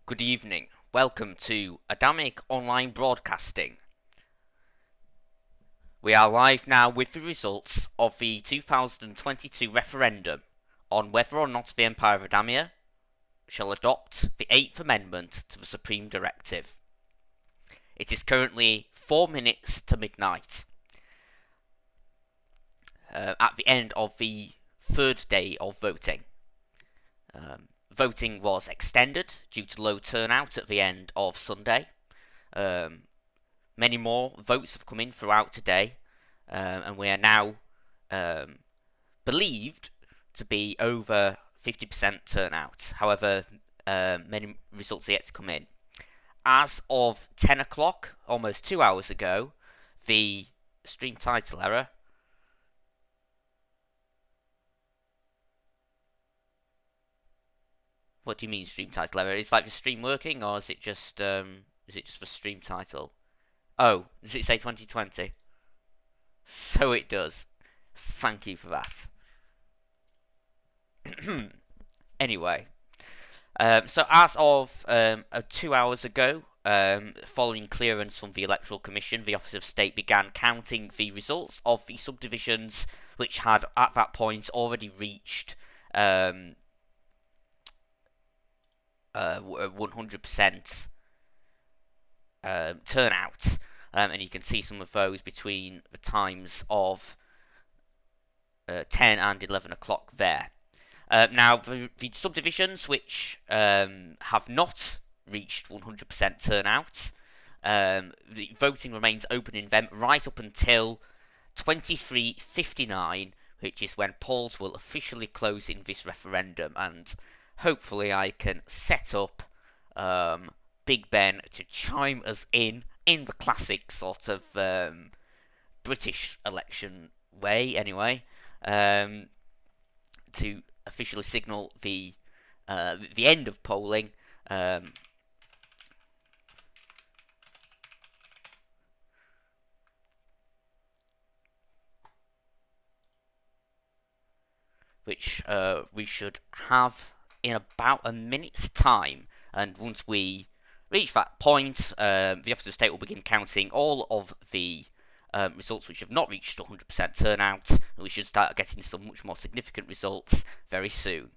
Good evening. Welcome to Adammic Online Broadcasting. We are live now with the results of the 2022 referendum on whether or not the Empire of Adamia shall adopt the 8th Amendment to the Supreme Directive. It is currently 4 minutes to midnight. At the end of the third day of voting. Voting was extended due to low turnout at the end of Sunday. Many more votes have come in throughout today, and we are now believed to be over 50% turnout. However, many results are yet to come in. As of 10 o'clock, almost 2 hours ago, the stream title error. What do you mean stream title error? Is like the stream working, or is it just the stream title? Oh, does it say 2020? So it does. Thank you for that. Anyway, so as of 2 hours ago, following clearance from the Electoral Commission, the Office of State began counting the results of the subdivisions which had at that point already reached 100% turnout, and you can see some of those between the times of 10 and 11 o'clock there. Now, the subdivisions which have not reached 100% turnout, the voting remains open in them right up until 23:59, which is when polls will officially close in this referendum, and hopefully I can set up Big Ben to chime us in the classic sort of British election way, anyway, to officially signal the end of polling. Which we should have in about a minute's time, and once we reach that point, the Office of State will begin counting all of the results which have not reached 100% turnout, and we should start getting some much more significant results very soon.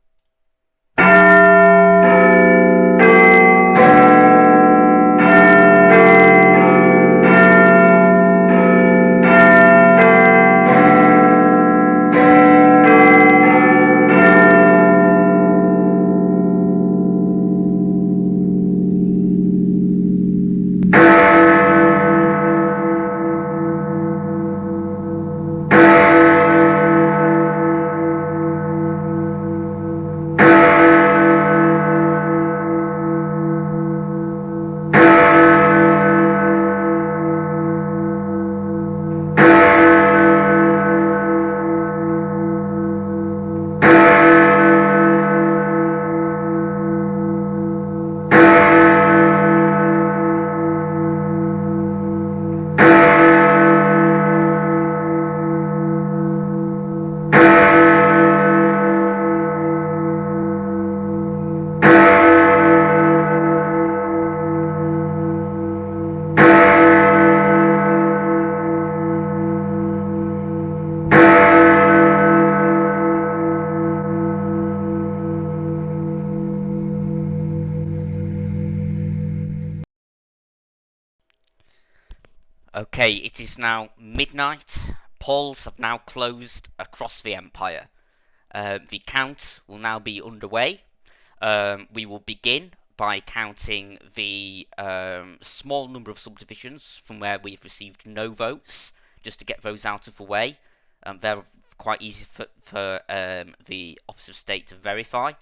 Okay, it is now midnight. Polls have now closed across the Empire. The count will now be underway. We will begin by counting the small number of subdivisions from where we've received no votes, just to get those out of the way. They're quite easy for the Office of State to verify,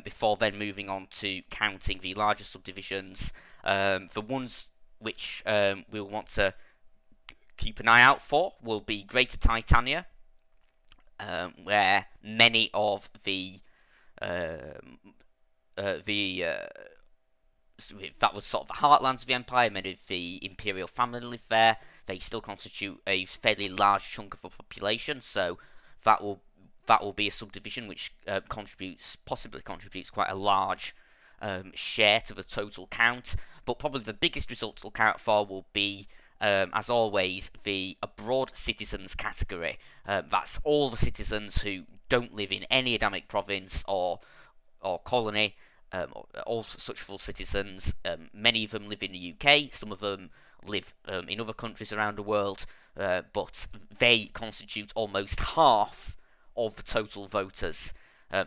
before then moving on to counting the larger subdivisions. The ones which we'll want to keep an eye out for will be Greater Titania, where many of that was sort of the heartlands of the Empire. Many of the imperial family live there. They still constitute a fairly large chunk of the population, so that will be a subdivision which possibly contributes quite a large share to the total count, but probably the biggest result to look out for will be, as always, the abroad citizens category. That's all the citizens who don't live in any Adammic province or colony, all such full citizens. Many of them live in the UK, some of them live in other countries around the world, but they constitute almost half of the total voters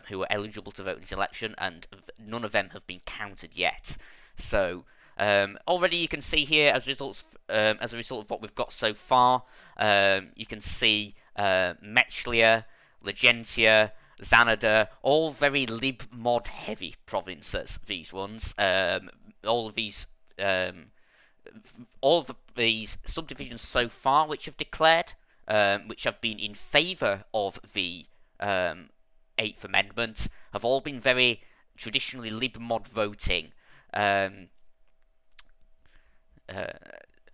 who are eligible to vote in this election, and none of them have been counted yet. So already you can see here, as a result of what we've got so far, you can see Mechlia, Legentia, Xanadu, all very lib mod heavy provinces. These ones, all of these subdivisions so far which have declared, which have been in favour of the Eighth Amendment, have all been very traditionally lib mod voting.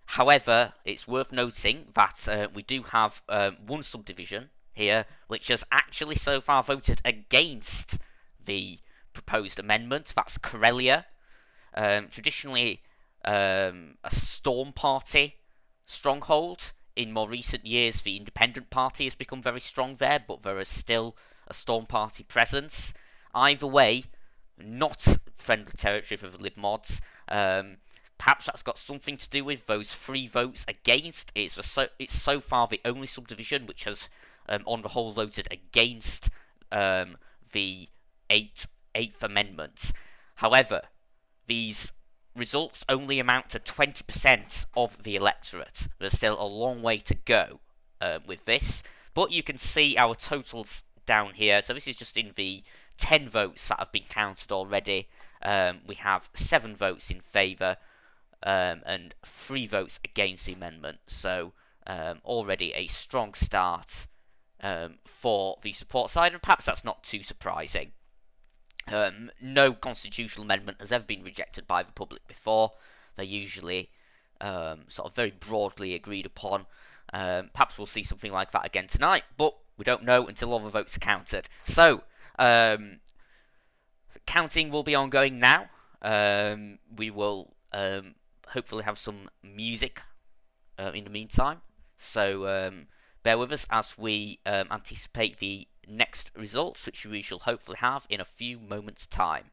However, it's worth noting that we do have one subdivision here which has actually so far voted against the proposed amendment. That's Karelia, traditionally a Storm Party stronghold. In more recent years, the Independent Party has become very strong there, but there is still a Storm Party presence. Either way, not friendly territory for the Lib Mods. Perhaps that's got something to do with those 3 votes against. It's so far the only subdivision which has, on the whole, voted against the Eighth Amendment. However, these results only amount to 20% of the electorate. There's still a long way to go with this, but you can see our totals down here. So this is just in the 10 votes that have been counted already. We have 7 votes in favour and 3 votes against the amendment. So already a strong start for the support side, and perhaps that's not too surprising. No constitutional amendment has ever been rejected by the public before. They're usually sort of very broadly agreed upon. Perhaps we'll see something like that again tonight, but we don't know until all the votes are counted. So, counting will be ongoing now. We will hopefully have some music in the meantime. So, bear with us as we anticipate the next results, which we shall hopefully have in a few moments' time.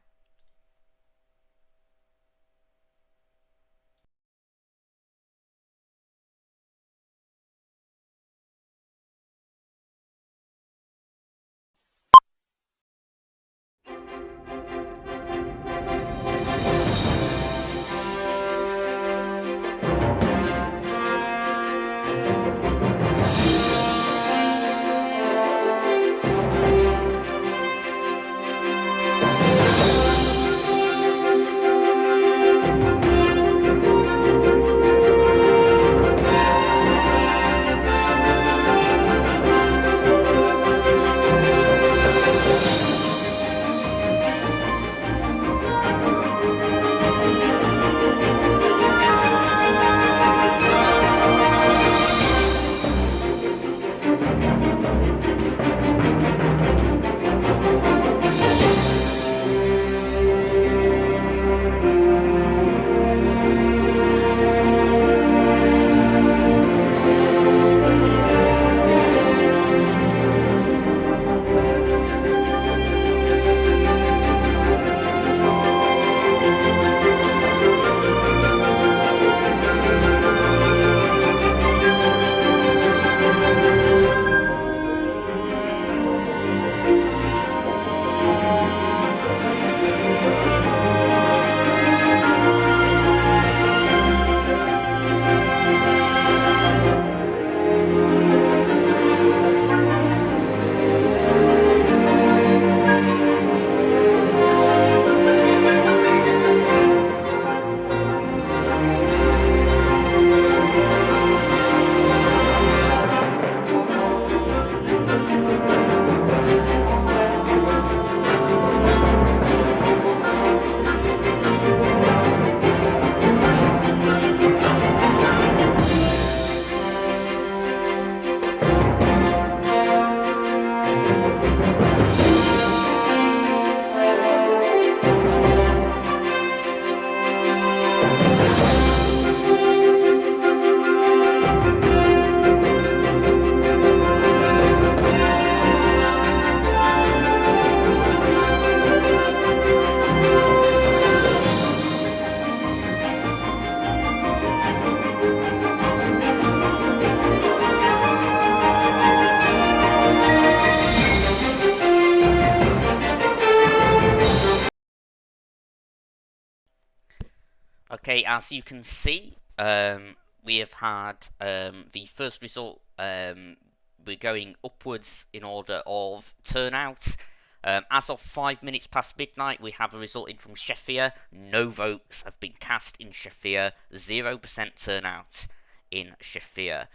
Okay, as you can see, we have had the first result. We're going upwards in order of turnout. As of 5 minutes past midnight, we have a result in from Sheffield. No votes have been cast in Sheffield. 0% turnout in Sheffield.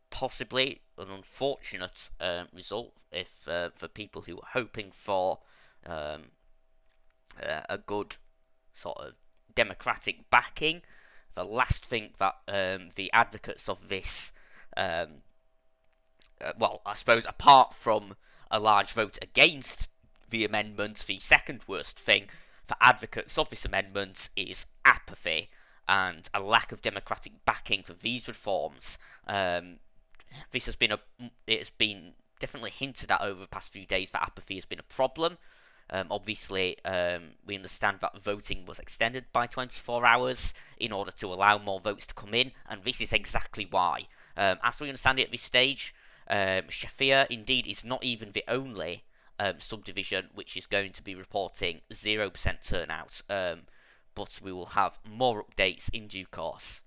Possibly an unfortunate result if for people who were hoping for a good sort of democratic backing. The last thing that the advocates of this, well, I suppose apart from a large vote against the amendment, the second worst thing for advocates of this amendment is apathy and a lack of democratic backing for these reforms. This has been it has been definitely hinted at over the past few days that apathy has been a problem. Obviously, we understand that voting was extended by 24 hours in order to allow more votes to come in, and this is exactly why. As we understand it at this stage, Shafia indeed is not even the only subdivision which is going to be reporting 0% turnout, but we will have more updates in due course.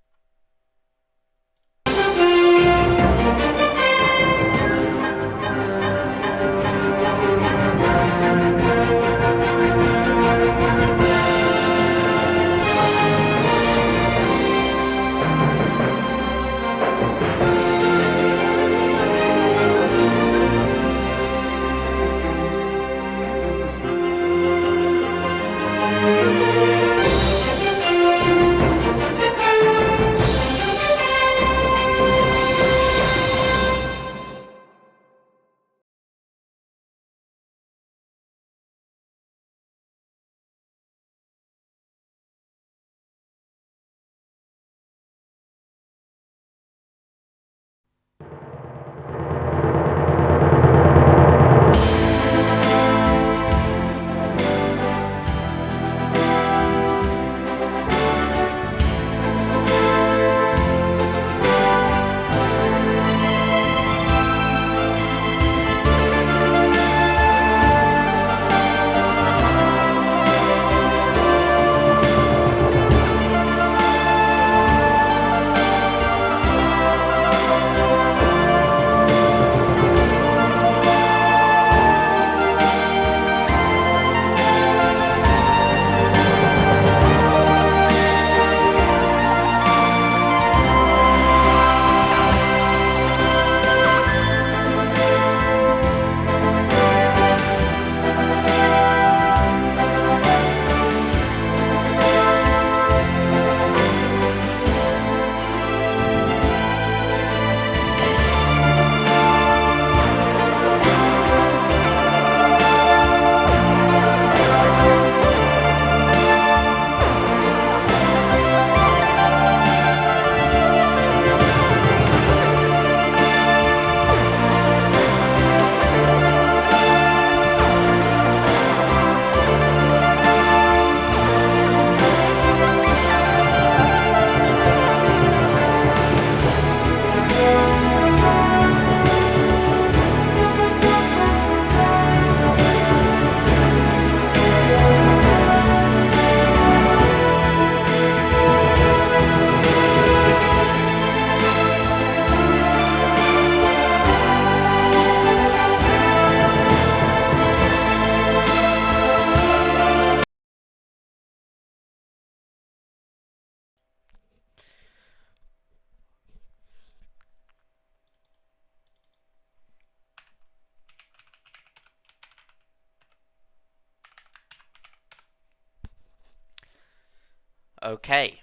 Okay.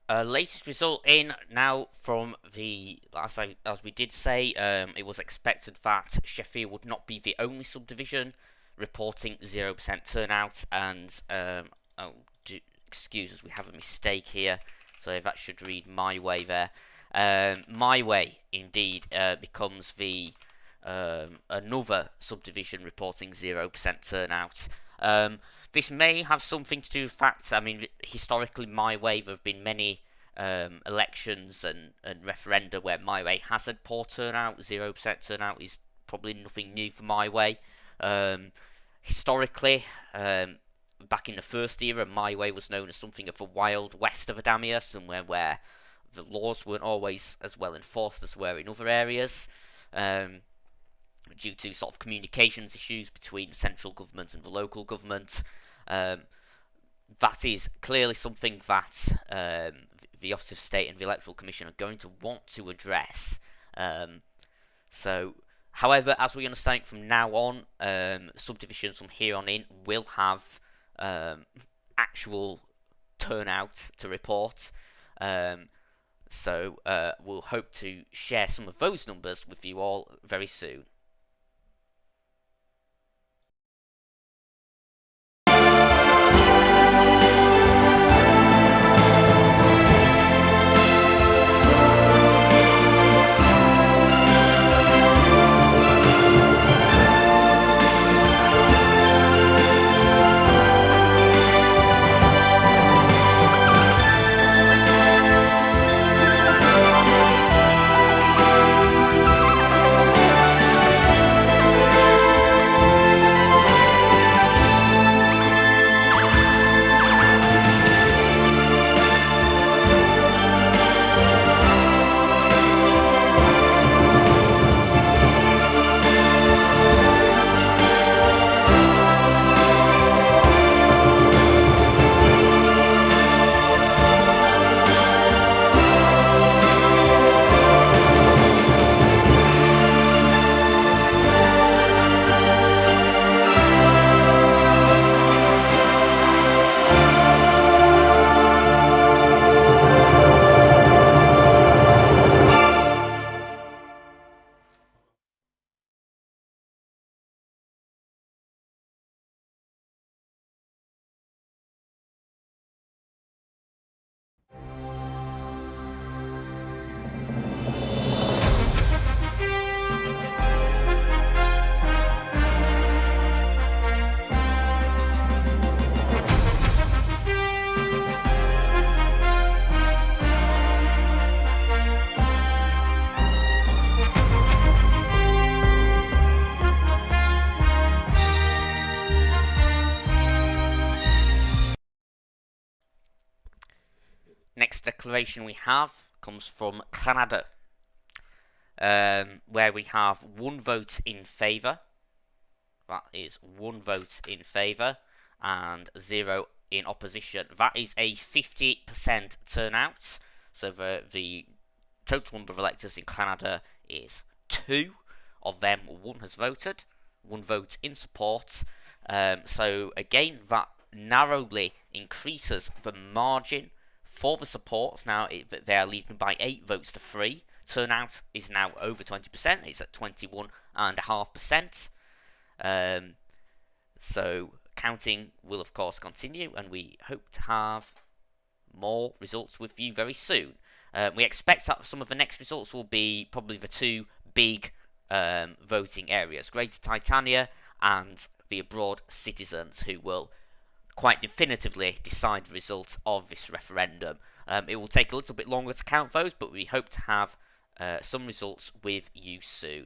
Latest result in now from the as we did say, it was expected that Sheffield would not be the only subdivision reporting 0% turnout, and excuse us, we have a mistake here, so that should read My Way there. My Way indeed becomes the another subdivision reporting 0% turnout. This may have something to do with facts. I mean, historically, My Way, there have been many elections and referenda where My Way has had poor turnout. 0% turnout is probably nothing new for My Way. Historically, back in the first era, my way was known as something of the wild west of Adamia, somewhere where the laws weren't always as well enforced as were in other areas, due to sort of communications issues between central government and the local government. That is clearly something that the Office of State and the Electoral Commission are going to want to address. However, as we understand it from now on, subdivisions from here on in will have actual turnout to report. We'll hope to share some of those numbers with you all very soon. Next declaration we have comes from Canada, where we have 1 vote in favour. That is 1 vote in favour and 0 in opposition. That is a 50% turnout. So the total number of electors in Canada is 2. Of them, 1 has voted, 1 vote in support. So again, that narrowly increases the margin for the supports. Now they are leading by 8 votes to 3. Turnout is now over 20%. It's at 21.5%. So counting will of course continue, and we hope to have more results with you very soon. We expect that some of the next results will be probably the 2 big voting areas, Greater Titania and the abroad citizens, who will quite definitively decide the result of this referendum. It will take a little bit longer to count those, but we hope to have some results with you soon.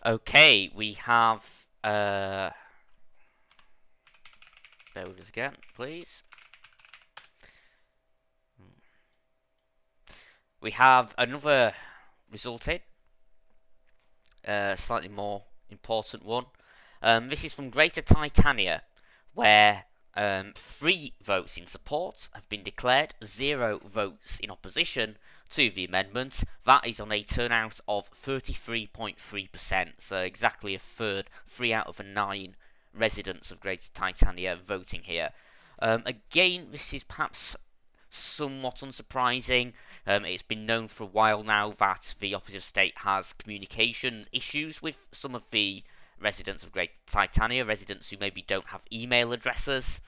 Okay, we have. Bear with us again, please. We have another result in. Slightly more important one. This is from Greater Titania, where 3 votes in support have been declared, 0 votes in opposition to the amendment. That is on a turnout of 33.3%, so exactly a third, 3 out of the 9 residents of Greater Titania voting here. Again, this is perhaps somewhat unsurprising. It's been known for a while now that the Office of State has communication issues with some of the residents of Greater Titania, residents who maybe don't have email addresses,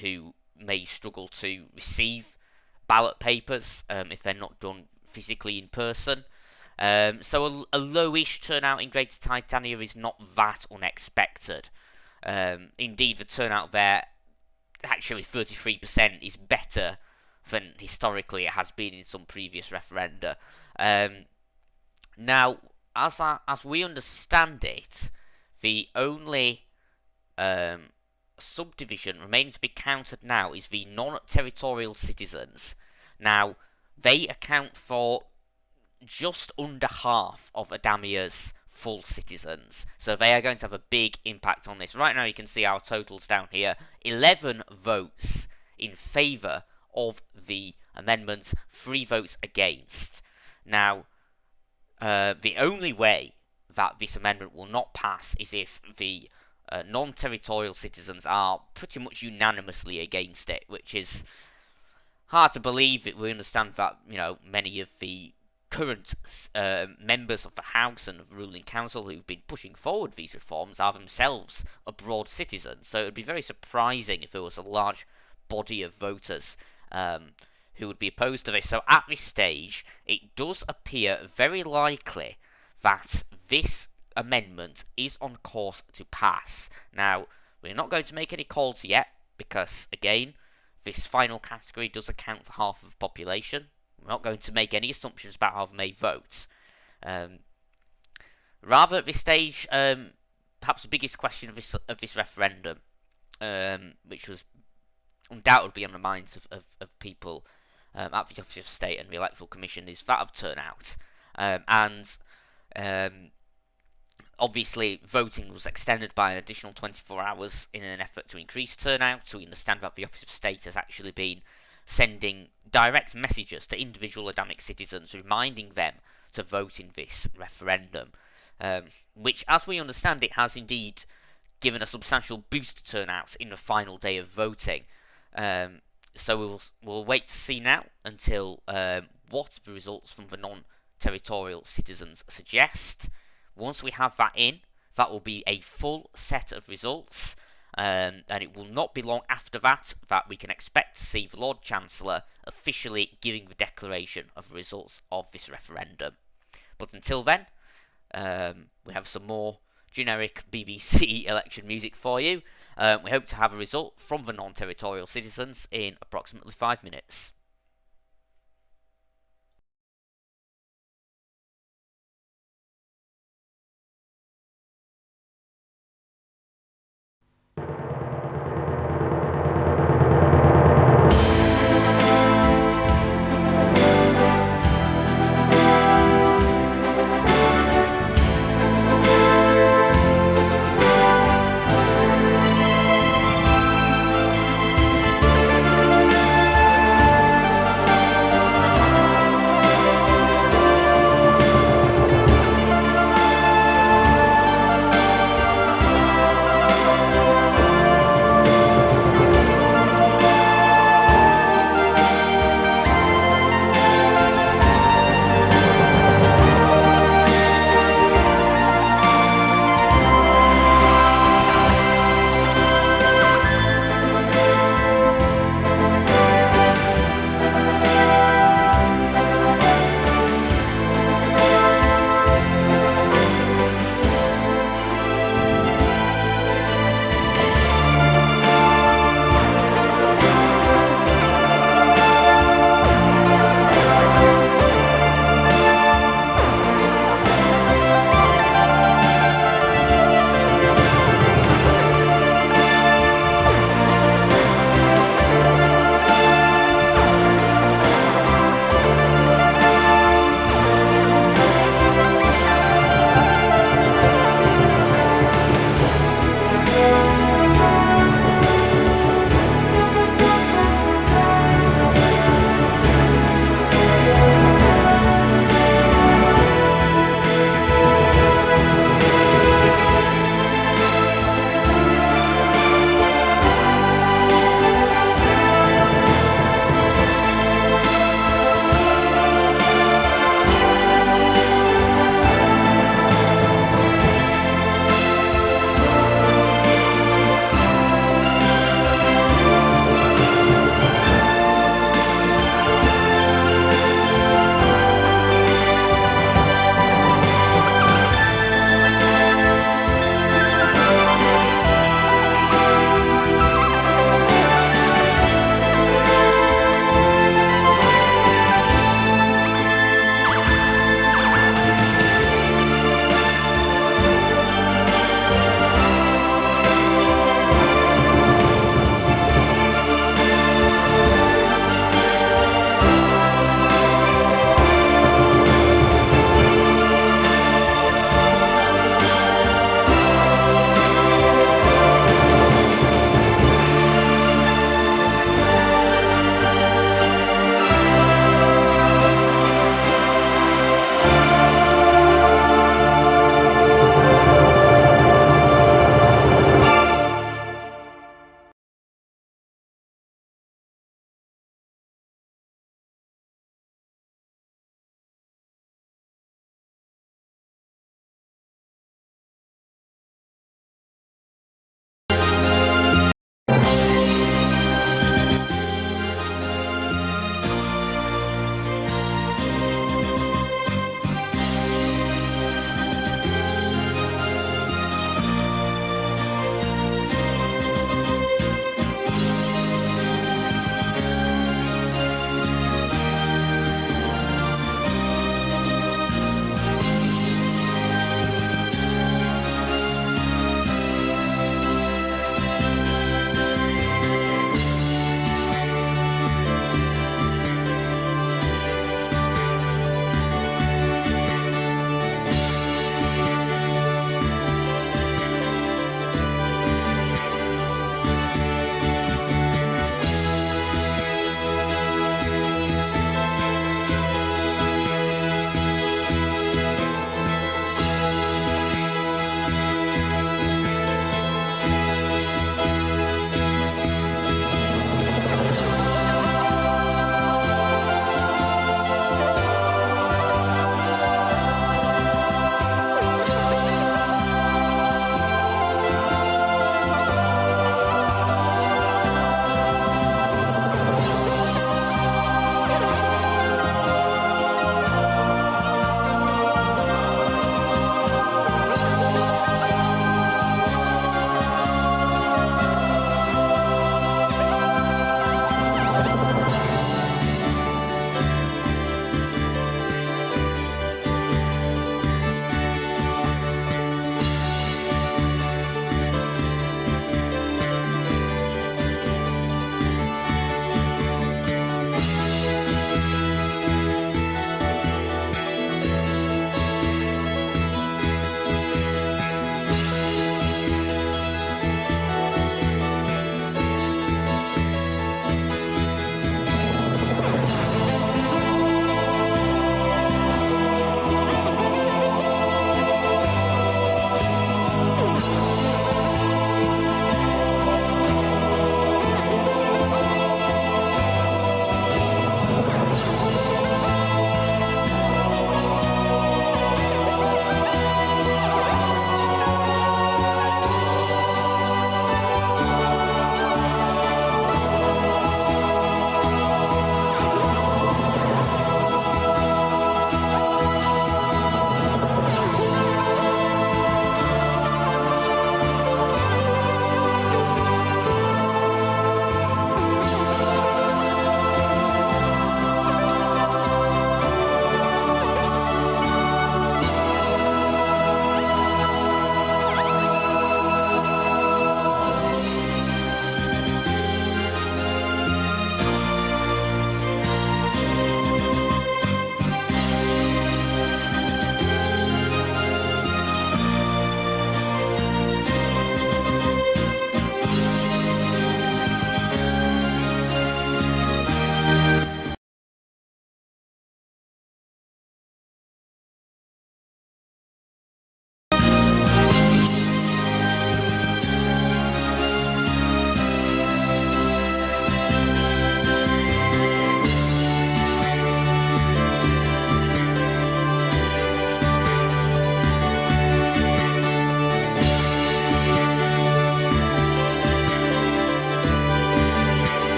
who may struggle to receive ballot papers if they're not done physically in person. So a lowish turnout in Greater Titania is not that unexpected. Indeed, the turnout there, actually 33%, is better than historically it has been in some previous referenda. Now, as we understand it, the only subdivision remaining to be counted now is the non-territorial citizens. Now, they account for just under half of Adammia's full citizens, so they are going to have a big impact on this. Right now you can see our totals down here: 11 votes in favour of the amendment, 3 votes against. Now, the only way that this amendment will not pass is if the non-territorial citizens are pretty much unanimously against it, which is hard to believe. We understand that, you know, many of the current members of the House and of the ruling council who've been pushing forward these reforms are themselves abroad citizens, so it would be very surprising if there was a large body of voters who would be opposed to this. So at this stage, it does appear very likely that this amendment is on course to pass. Now, we're not going to make any calls yet, because, again, this final category does account for half of the population. We're not going to make any assumptions about how they may vote. Rather, at this stage, perhaps the biggest question of this referendum, which was undoubtedly on the minds of people at the Office of State and the Electoral Commission, is that of turnout. Obviously, voting was extended by an additional 24 hours in an effort to increase turnout. So we understand that the Office of State has actually been sending direct messages to individual Adammic citizens, reminding them to vote in this referendum, which, as we understand it, has indeed given a substantial boost to turnout in the final day of voting. So we'll wait to see now until what the results from the non-territorial citizens suggest. Once we have that in, that will be a full set of results. And it will not be long after that we can expect to see the Lord Chancellor officially giving the declaration of the results of this referendum. But until then, we have some more generic BBC election music for you. We hope to have a result from the non-territorial citizens in approximately 5 minutes.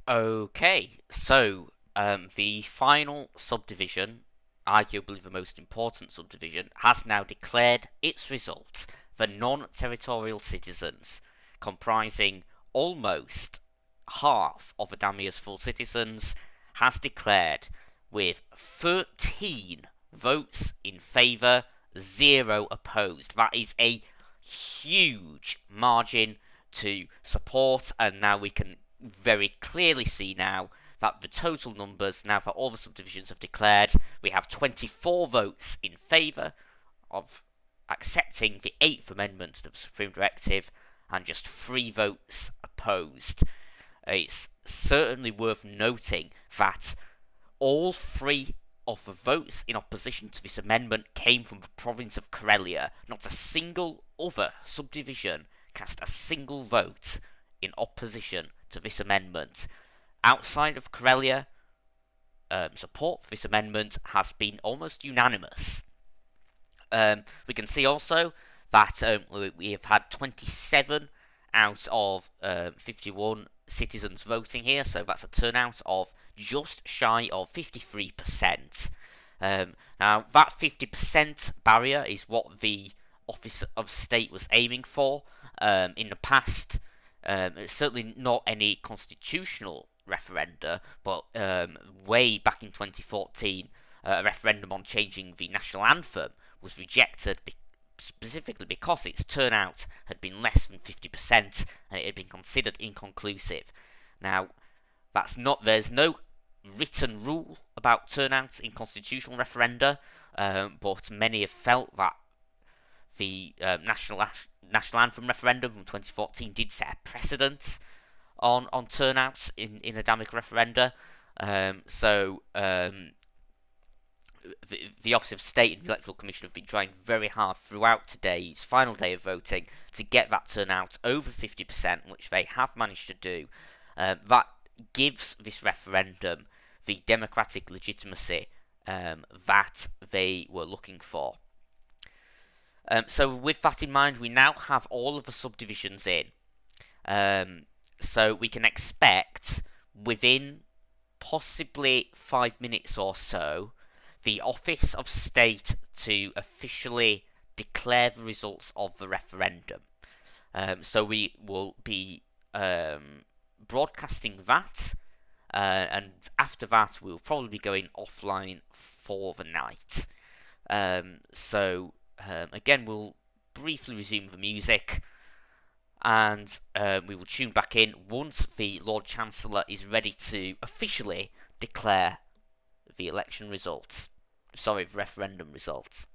Okay, so the final subdivision, arguably the most important subdivision, has now declared its results for non-territorial citizens, comprising almost half of Adammia's full citizens, has declared with 13 votes in favour, 0 opposed. That is a huge margin to support, and now we can very clearly see now that the total numbers, now that all the subdivisions have declared, we have 24 votes in favour of accepting the 8th Amendment to the Supreme Directive and just 3 votes opposed. It's certainly worth noting that all 3 of the votes in opposition to this amendment came from the province of Karelia. Not a single other subdivision cast a single vote in opposition to this amendment. Outside of Karelia, support for this amendment has been almost unanimous. We can see also that we have had 27 out of 51 citizens voting here, so that's a turnout of just shy of 53%. Now, that 50% barrier is what the Office of State was aiming for in the past. It's certainly not any constitutional referenda, but way back in 2014, a referendum on changing the national anthem was rejected specifically because its turnout had been less than 50% and it had been considered inconclusive. Now, there's no written rule about turnouts in constitutional referenda, but many have felt that the national anthem referendum from 2014 did set a precedent on turnouts in Adammic referenda. The Office of State and the Electoral Commission have been trying very hard throughout today's final day of voting to get that turnout over 50%, which they have managed to do. That gives this referendum the democratic legitimacy that they were looking for. So with that in mind, we now have all of the subdivisions in. So we can expect within possibly 5 minutes or so the Office of State to officially declare the results of the referendum. So we will be broadcasting that, and after that we will probably be going offline for the night. Again, we'll briefly resume the music, and we will tune back in once the Lord Chancellor is ready to officially declare the election results. Sorry, the referendum results.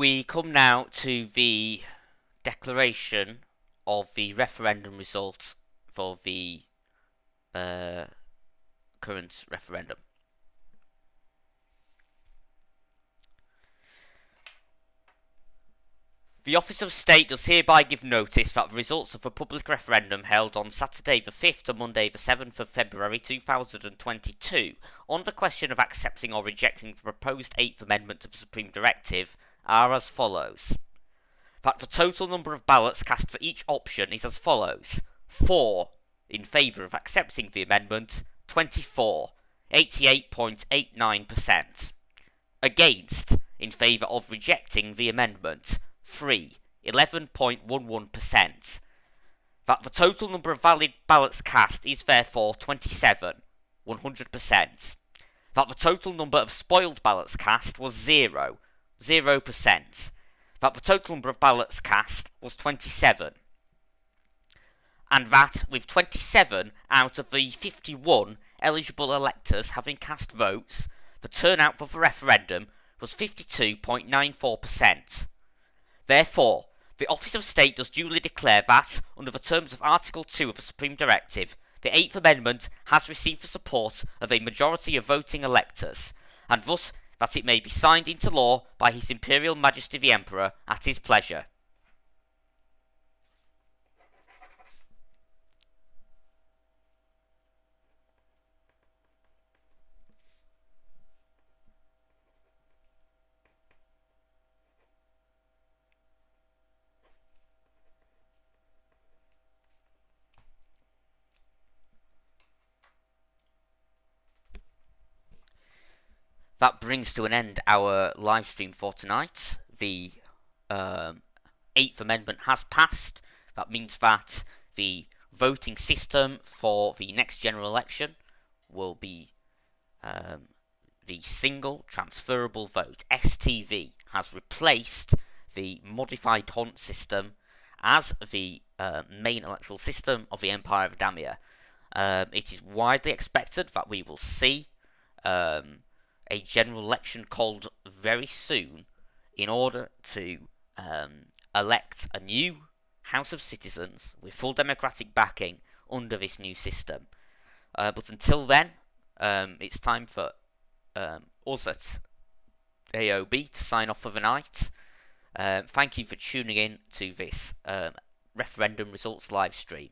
We come now to the declaration of the referendum results for the current referendum. The Office of State does hereby give notice that the results of the public referendum held on Saturday the 5th to Monday the 7th of February 2022 on the question of accepting or rejecting the proposed 8th Amendment to the Supreme Directive are as follows. That the total number of ballots cast for each option is as follows. 4 in favour of accepting the amendment, 24, 88.89%. Against, in favour of rejecting the amendment, 3, 11.11%. That the total number of valid ballots cast is therefore 27, 100%. That the total number of spoiled ballots cast was 0, 0%. That the total number of ballots cast was 27. And that with 27 out of the 51 eligible electors having cast votes, the turnout for the referendum was 52.94%. Therefore, the Office of State does duly declare that, under the terms of Article 2 of the Supreme Directive, the 8th Amendment has received the support of a majority of voting electors, and thus that it may be signed into law by His Imperial Majesty the Emperor at his pleasure. That brings to an end our live stream for tonight. The 8th Amendment has passed. That means that the voting system for the next general election will be the single transferable vote. STV has replaced the modified Hunt system as the main electoral system of the Empire of Adammic. It is widely expected that we will see a general election called very soon in order to elect a new House of Citizens with full democratic backing under this new system. But until then, it's time for us at AOB to sign off for the night. Thank you for tuning in to this referendum results live stream.